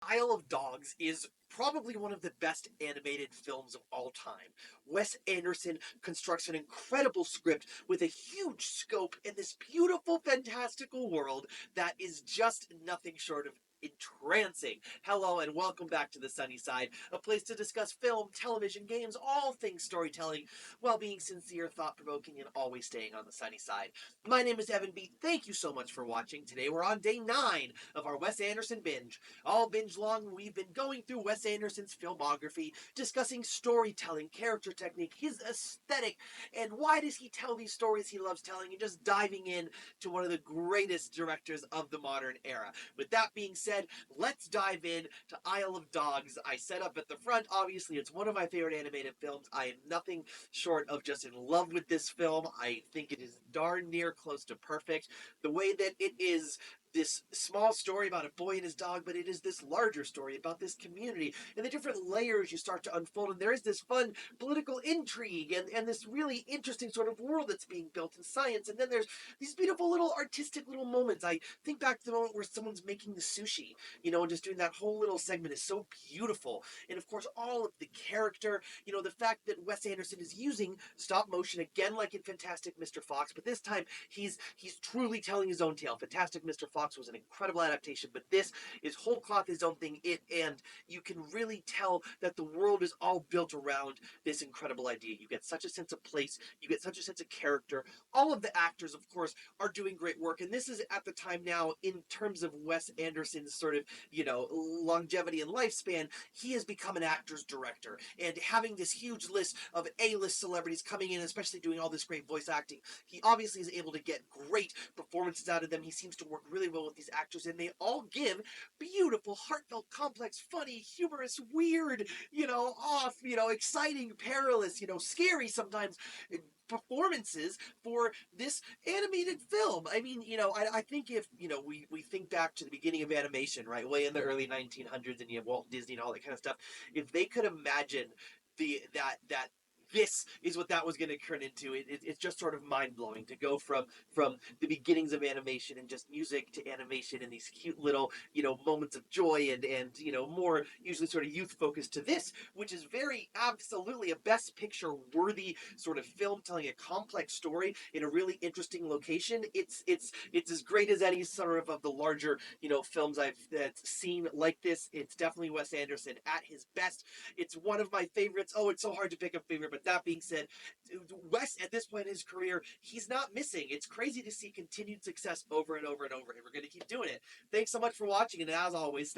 Isle of Dogs is probably one of the best animated films of all time. Wes Anderson constructs an incredible script with a huge scope and this beautiful, fantastical world that is just nothing short of entrancing. Hello and welcome back to the Sunny Side, a place to discuss film, television, games, all things storytelling, while being sincere, thought-provoking, and always staying on the sunny side. My name is Evan B. Thank you so much for watching. Today we're on day 9 of our Wes Anderson binge. All binge long, we've been going through Wes Anderson's filmography, discussing storytelling, character technique, his aesthetic, and why does he tell these stories he loves telling, and just diving in to one of the greatest directors of the modern era. With that being said, let's dive in to Isle of Dogs. I set up at the front. Obviously, it's one of my favorite animated films. I am nothing short of just in love with this film. I think it is darn near close to perfect. The way that it is this small story about a boy and his dog, but it is this larger story about this community and the different layers you start to unfold. And there is this fun political intrigue and this really interesting sort of world that's being built in science. And then there's these beautiful little artistic little moments. I think back to the moment where someone's making the sushi, and just doing that whole little segment is so beautiful. And of course, all of the character, the fact that Wes Anderson is using stop motion again, like in Fantastic Mr. Fox, but this time he's truly telling his own tale. Fantastic Mr. Fox was an incredible adaptation, but this is whole cloth his own thing. And you can really tell that the world is all built around this incredible idea. You get such a sense of place, you get such a sense of character. All of the actors, of course, are doing great work, and this is at the time now in terms of Wes Anderson's sort of longevity and lifespan. He has become an actor's director, and having this huge list of A-list celebrities coming in, especially doing all this great voice acting, he obviously is able to get great performances out of them. He seems to work really well with these actors, and they all give beautiful, heartfelt, complex, funny, humorous, weird, off, exciting, perilous, scary sometimes performances for this animated film. I mean, I think if, we think back to the beginning of animation, right, way in the early 1900s, and you have Walt Disney and all that kind of stuff, if they could imagine that this is what that was going to turn into. It's just sort of mind-blowing to go from the beginnings of animation and just music to animation and these cute little moments of joy and more usually sort of youth focused to this, which is very absolutely a best picture worthy sort of film telling a complex story in a really interesting location. It's as great as any sort of the larger films I've seen like this. It's definitely Wes Anderson at his best. It's one of my favorites. Oh, it's so hard to pick a favorite, but that being said, Wes at this point in his career, he's not missing. It's crazy to see continued success over and over and over, and we're going to keep doing it. Thanks so much for watching, and as always,